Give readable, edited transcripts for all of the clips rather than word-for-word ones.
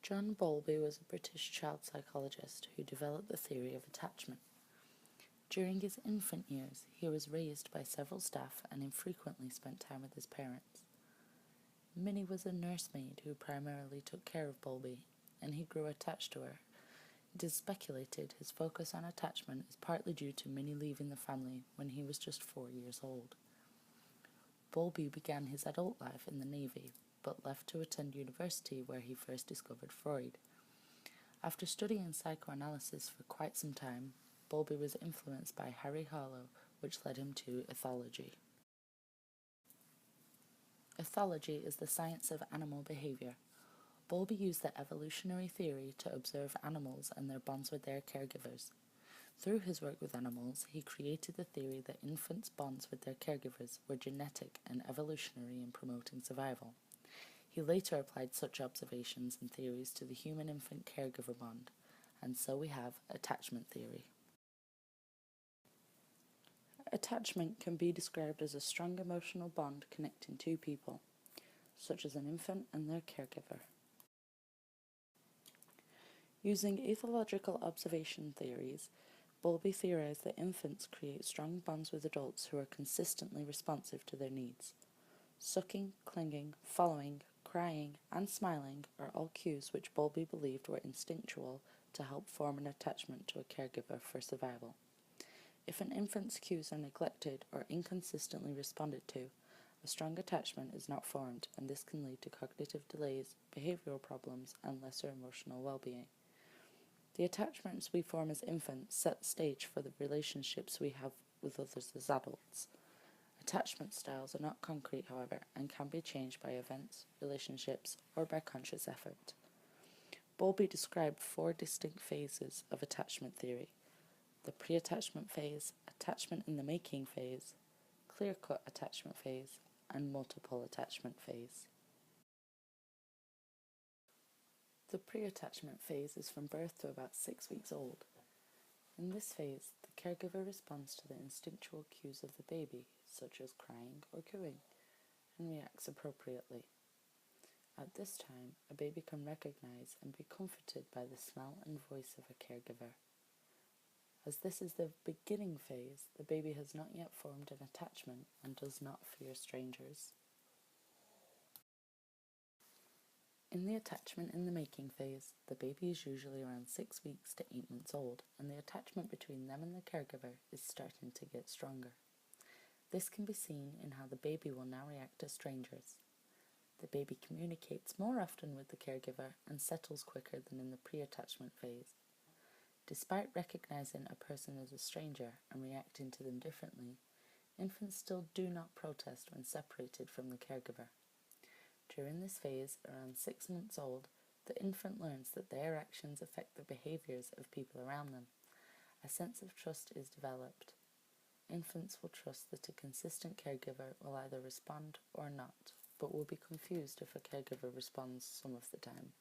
John Bowlby was a British child psychologist who developed the theory of attachment. During his infant years, he was raised by several staff and infrequently spent time with his parents. Minnie was a nursemaid who primarily took care of Bowlby, and he grew attached to her. It is speculated his focus on attachment is partly due to Minnie leaving the family when he was just 4 years old. Bowlby began his adult life in the Navy, but left to attend university where he first discovered Freud. After studying psychoanalysis for quite some time, Bowlby was influenced by Harry Harlow, which led him to ethology. Ethology is the science of animal behavior. Bowlby used the evolutionary theory to observe animals and their bonds with their caregivers. Through his work with animals, he created the theory that infants' bonds with their caregivers were genetic and evolutionary in promoting survival. He later applied such observations and theories to the human-infant caregiver bond, and so we have attachment theory. Attachment can be described as a strong emotional bond connecting two people, such as an infant and their caregiver. Using ethological observation theories, Bowlby theorized that infants create strong bonds with adults who are consistently responsive to their needs. Sucking, clinging, following, crying, and smiling are all cues which Bowlby believed were instinctual to help form an attachment to a caregiver for survival. If an infant's cues are neglected or inconsistently responded to, a strong attachment is not formed, and this can lead to cognitive delays, behavioral problems, and lesser emotional well-being. The attachments we form as infants set the stage for the relationships we have with others as adults. Attachment styles are not concrete, however, and can be changed by events, relationships, or by conscious effort. Bowlby described 4 distinct phases of attachment theory: the pre-attachment phase, attachment in the making phase, clear-cut attachment phase, and multiple attachment phase. The pre-attachment phase is from birth to about 6 weeks old. In this phase, the caregiver responds to the instinctual cues of the baby, such as crying or cooing, and reacts appropriately. At this time, a baby can recognize and be comforted by the smell and voice of a caregiver. As this is the beginning phase, the baby has not yet formed an attachment and does not fear strangers. In the attachment in the making phase, the baby is usually around 6 weeks to 8 months old, and the attachment between them and the caregiver is starting to get stronger. This can be seen in how the baby will now react to strangers. The baby communicates more often with the caregiver and settles quicker than in the pre-attachment phase. Despite recognizing a person as a stranger and reacting to them differently, infants still do not protest when separated from the caregiver. During this phase, around 6 months old, the infant learns that their actions affect the behaviors of people around them. A sense of trust is developed. Infants will trust that a consistent caregiver will either respond or not, but will be confused if a caregiver responds some of the time.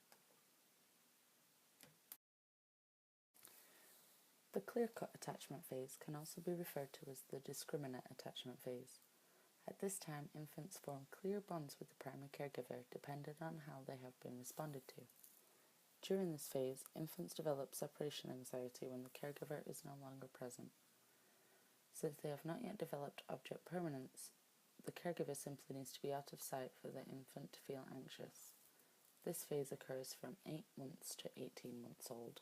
The clear-cut attachment phase can also be referred to as the discriminate attachment phase. At this time, infants form clear bonds with the primary caregiver depending on how they have been responded to. During this phase, infants develop separation anxiety when the caregiver is no longer present. Since they have not yet developed object permanence, the caregiver simply needs to be out of sight for the infant to feel anxious. This phase occurs from 8 months to 18 months old.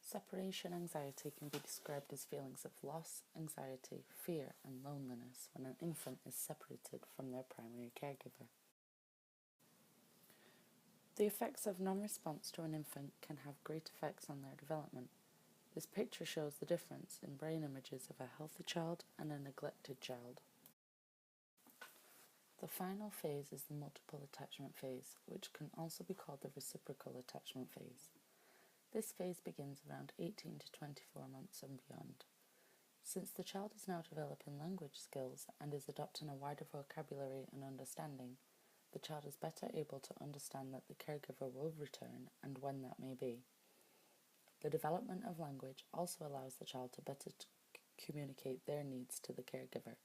Separation anxiety can be described as feelings of loss, anxiety, fear, and loneliness when an infant is separated from their primary caregiver. The effects of non-response to an infant can have great effects on their development. This picture shows the difference in brain images of a healthy child and a neglected child. The final phase is the multiple attachment phase, which can also be called the reciprocal attachment phase. This phase begins around 18 to 24 months and beyond. Since the child is now developing language skills and is adopting a wider vocabulary and understanding, the child is better able to understand that the caregiver will return and when that may be. The development of language also allows the child to better communicate their needs to the caregiver.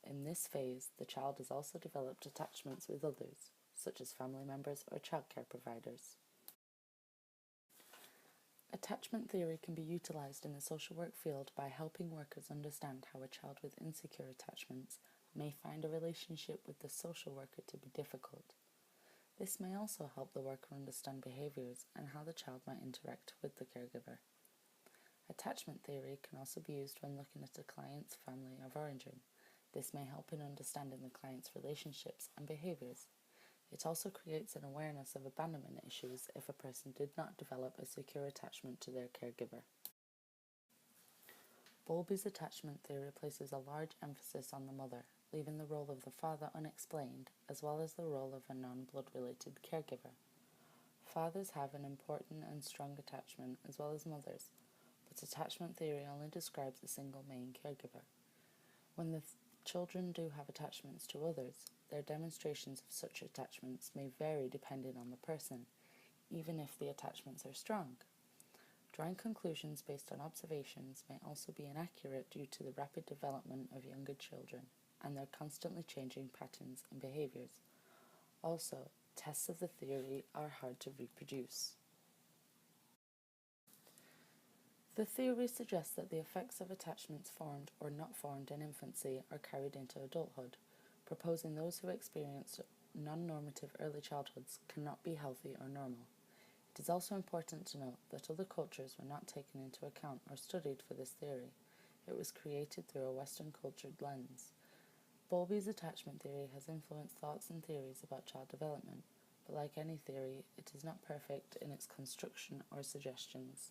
In this phase, the child has also developed attachments with others, such as family members or childcare providers. Attachment theory can be utilised in the social work field by helping workers understand how a child with insecure attachments may find a relationship with the social worker to be difficult. This may also help the worker understand behaviours and how the child might interact with the caregiver. Attachment theory can also be used when looking at a client's family of origin. This may help in understanding the client's relationships and behaviours. It also creates an awareness of abandonment issues if a person did not develop a secure attachment to their caregiver. Bowlby's attachment theory places a large emphasis on the mother, leaving the role of the father unexplained, as well as the role of a non-blood related caregiver. Fathers have an important and strong attachment, as well as mothers, but attachment theory only describes a single main caregiver. When the children do have attachments to others, their demonstrations of such attachments may vary depending on the person, even if the attachments are strong. Drawing conclusions based on observations may also be inaccurate due to the rapid development of younger children and their constantly changing patterns and behaviours. Also, tests of the theory are hard to reproduce. The theory suggests that the effects of attachments formed or not formed in infancy are carried into adulthood, proposing those who experience non-normative early childhoods cannot be healthy or normal. It is also important to note that other cultures were not taken into account or studied for this theory. It was created through a Western cultured lens. Bowlby's attachment theory has influenced thoughts and theories about child development, but like any theory, it is not perfect in its construction or suggestions.